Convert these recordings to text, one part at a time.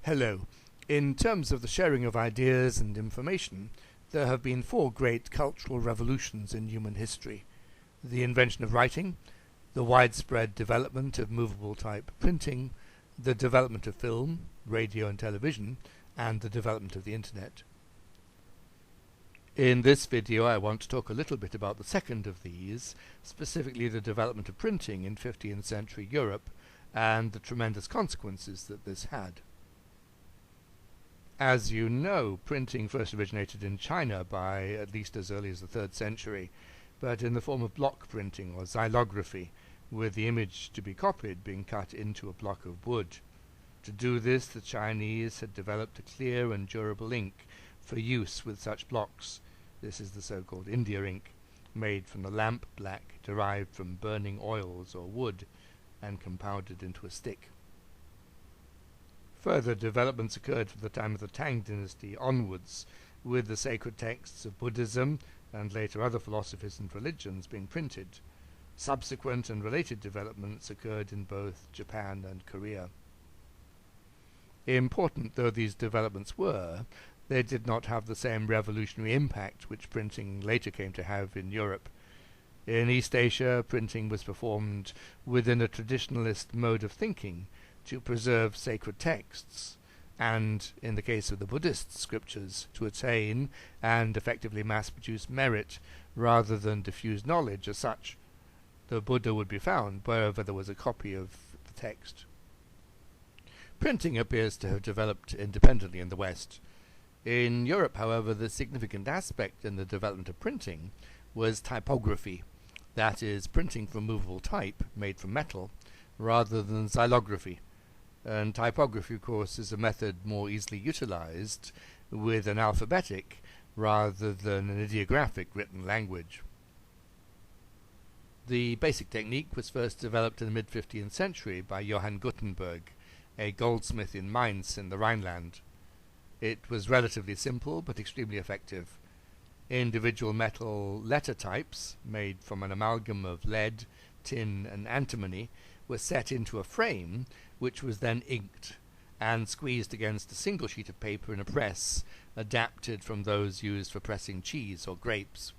Hello. In terms of the sharing of ideas and information, there have been four great cultural revolutions in human history: the invention of writing, the widespread development of movable type printing, the development of film, radio and television, and the development of the Internet. In this video I want to talk a little bit about the second of these, specifically the development of printing in 15th century Europe and the tremendous consequences that this had. As you know, printing first originated in China by at least as early as the 3rd century, but in the form of block printing or xylography, with the image to be copied being cut into a block of wood. To do this, the Chinese had developed a clear and durable ink for use with such blocks. This is the so-called India ink, made from the lamp black derived from burning oils or wood and compounded into a stick. Further developments occurred from the time of the Tang dynasty onwards, with the sacred texts of Buddhism and later other philosophies and religions being printed. Subsequent and related developments occurred in both Japan and Korea. Important though these developments were, they did not have the same revolutionary impact which printing later came to have in Europe. In East Asia, printing was performed within a traditionalist mode of thinking to preserve sacred texts, and, in the case of the Buddhist scriptures, to attain and effectively mass-produce merit rather than diffuse knowledge as such. The Buddha would be found wherever there was a copy of the text. Printing appears to have developed independently in the West. In Europe, however, the significant aspect in the development of printing was typography, that is, printing from movable type made from metal, rather than xylography. And typography, of course, is a method more easily utilized with an alphabetic rather than an ideographic written language. The basic technique was first developed in the mid-15th century by Johann Gutenberg, a goldsmith in Mainz in the Rhineland. It was relatively simple but extremely effective. Individual metal letter types, made from an amalgam of lead, tin and antimony, were set into a frame which was then inked and squeezed against a single sheet of paper in a press adapted from those used for pressing cheese or grapes.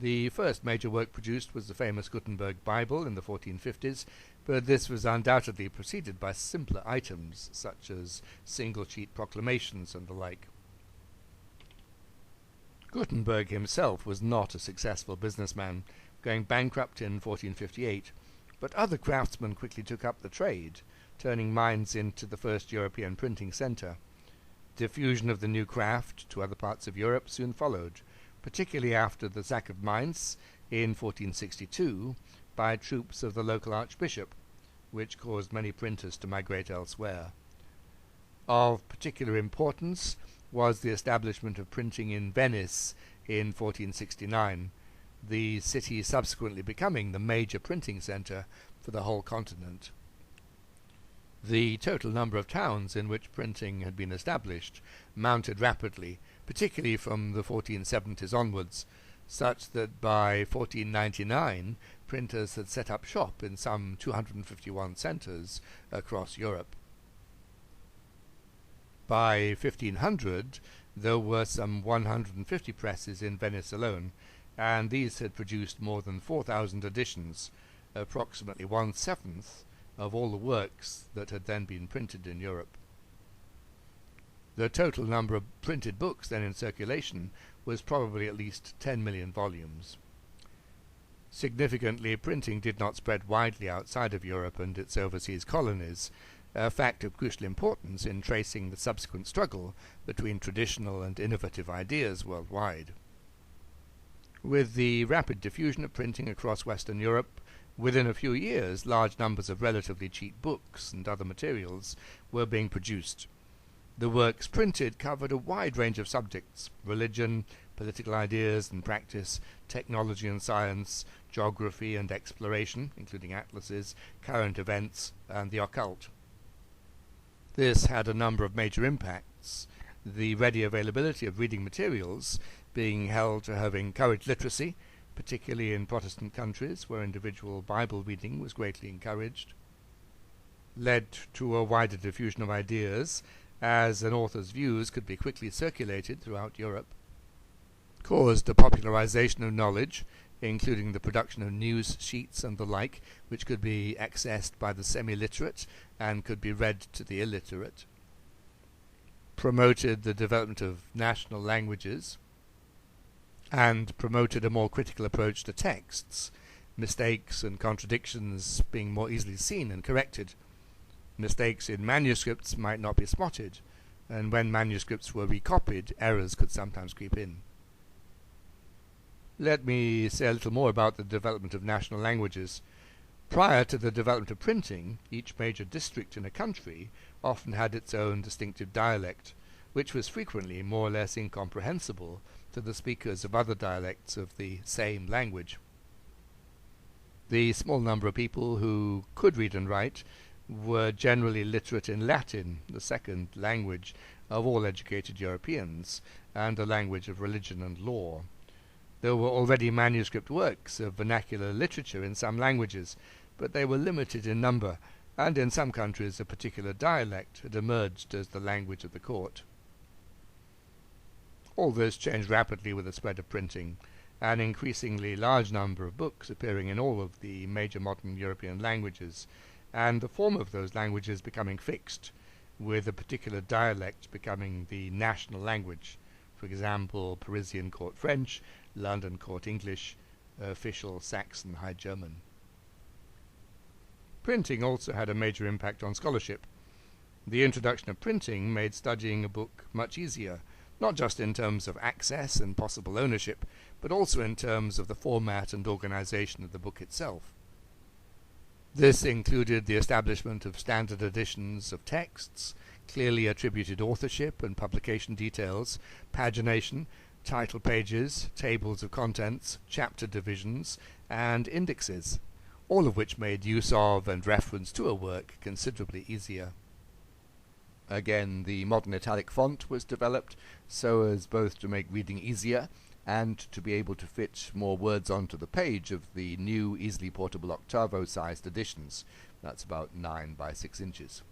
The first major work produced was the famous Gutenberg Bible in the 1450s, but this was undoubtedly preceded by simpler items such as single-sheet proclamations and the like. Gutenberg himself was not a successful businessman, going bankrupt in 1458, but other craftsmen quickly took up the trade, turning Mainz into the first European printing centre. Diffusion of the new craft to other parts of Europe soon followed, particularly after the sack of Mainz in 1462 by troops of the local archbishop, which caused many printers to migrate elsewhere. Of particular importance was the establishment of printing in Venice in 1469, the city subsequently becoming the major printing centre for the whole continent. The total number of towns in which printing had been established mounted rapidly, particularly from the 1470s onwards, such that by 1499 printers had set up shop in some 251 centres across Europe. By 1500 there were some 150 presses in Venice alone, and these had produced more than 4,000 editions, approximately 1/7 of all the works that had then been printed in Europe. The total number of printed books then in circulation was probably at least 10 million volumes. Significantly, printing did not spread widely outside of Europe and its overseas colonies, a fact of crucial importance in tracing the subsequent struggle between traditional and innovative ideas worldwide. With the rapid diffusion of printing across Western Europe, within a few years large numbers of relatively cheap books and other materials were being produced. The works printed covered a wide range of subjects: religion, political ideas and practice, technology and science, geography and exploration, including atlases, current events, and the occult. This had a number of major impacts, the ready availability of reading materials being held to have encouraged literacy, particularly in Protestant countries where individual Bible reading was greatly encouraged. led to a wider diffusion of ideas, as an author's views could be quickly circulated throughout Europe, caused the popularization of knowledge, including the production of news sheets and the like, which could be accessed by the semi-literate and could be read to the illiterate, promoted the development of national languages, and promoted a more critical approach to texts, mistakes and contradictions being more easily seen and corrected. Mistakes in manuscripts might not be spotted, and when manuscripts were recopied, errors could sometimes creep in. Let me say a little more about the development of national languages. Prior to the development of printing, each major district in a country often had its own distinctive dialect, which was frequently more or less incomprehensible to the speakers of other dialects of the same language. The small number of people who could read and write were generally literate in Latin, the second language of all educated Europeans, and a language of religion and law. There were already manuscript works of vernacular literature in some languages, but they were limited in number, and in some countries a particular dialect had emerged as the language of the court. All this changed rapidly with the spread of printing, an increasingly large number of books appearing in all of the major modern European languages, and the form of those languages becoming fixed, with a particular dialect becoming the national language. For example, Parisian Court French, London Court English, official Saxon High German. Printing also had a major impact on scholarship. The introduction of printing made studying a book much easier, not just in terms of access and possible ownership, but also in terms of the format and organization of the book itself. This included the establishment of standard editions of texts, clearly attributed authorship and publication details, pagination, title pages, tables of contents, chapter divisions, and indexes, all of which made use of and reference to a work considerably easier. Again, the modern italic font was developed so as both to make reading easier and to be able to fit more words onto the page of the new easily portable octavo-sized editions. That's about 9 by 6 inches.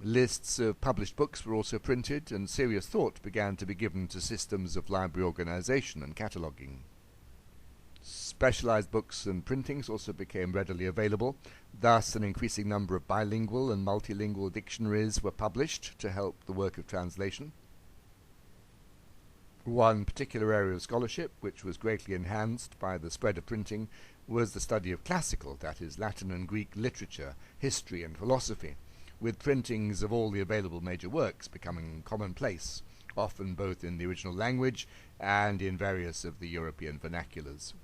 Lists of published books were also printed, and serious thought began to be given to systems of library organization and cataloging. Specialized books and printings also became readily available. Thus, an increasing number of bilingual and multilingual dictionaries were published to help the work of translation. One particular area of scholarship, which was greatly enhanced by the spread of printing, was the study of classical, that is, Latin and Greek literature, history, and philosophy, with printings of all the available major works becoming commonplace, often both in the original language and in various of the European vernaculars.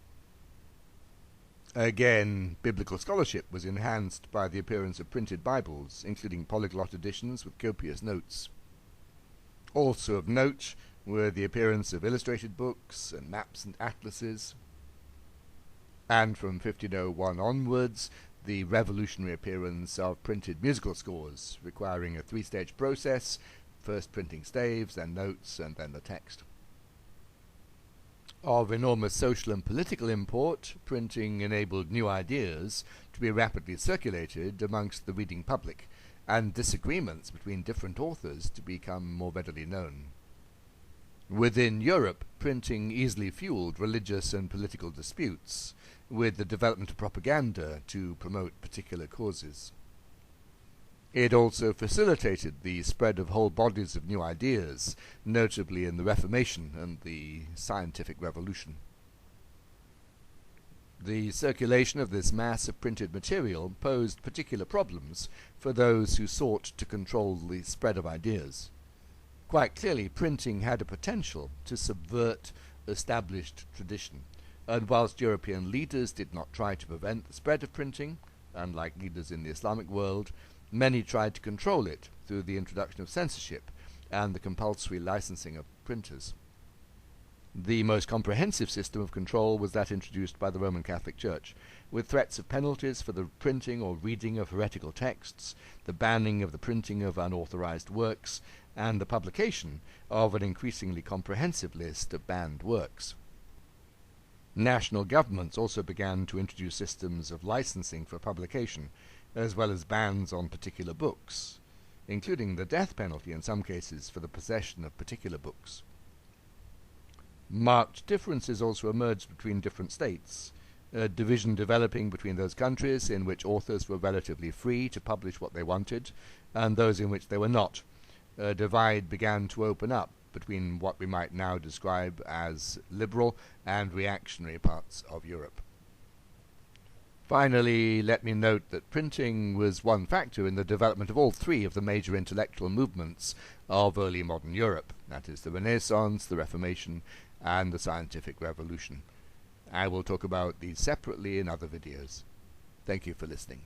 Again, biblical scholarship was enhanced by the appearance of printed Bibles, including polyglot editions with copious notes. Also of note were the appearance of illustrated books and maps and atlases, and from 1501 onwards, the revolutionary appearance of printed musical scores, requiring a 3-stage process, first printing staves, then notes, and then the text. Of enormous social and political import, printing enabled new ideas to be rapidly circulated amongst the reading public, and disagreements between different authors to become more readily known. Within Europe, printing easily fueled religious and political disputes, with the development of propaganda to promote particular causes. It also facilitated the spread of whole bodies of new ideas, notably in the Reformation and the Scientific Revolution. The circulation of this mass of printed material posed particular problems for those who sought to control the spread of ideas. Quite clearly, printing had a potential to subvert established tradition, and whilst European leaders did not try to prevent the spread of printing, unlike leaders in the Islamic world, many tried to control it through the introduction of censorship and the compulsory licensing of printers. The most comprehensive system of control was that introduced by the Roman Catholic Church, with threats of penalties for the printing or reading of heretical texts, the banning of the printing of unauthorized works, and the publication of an increasingly comprehensive list of banned works. National governments also began to introduce systems of licensing for publication, as well as bans on particular books, including the death penalty in some cases for the possession of particular books. Marked differences also emerged between different states, a division developing between those countries in which authors were relatively free to publish what they wanted, and those in which they were not. A divide began to open up between what we might now describe as liberal and reactionary parts of Europe. Finally, let me note that printing was one factor in the development of all three of the major intellectual movements of early modern Europe, that is, the Renaissance, the Reformation, and the Scientific Revolution. I will talk about these separately in other videos. Thank you for listening.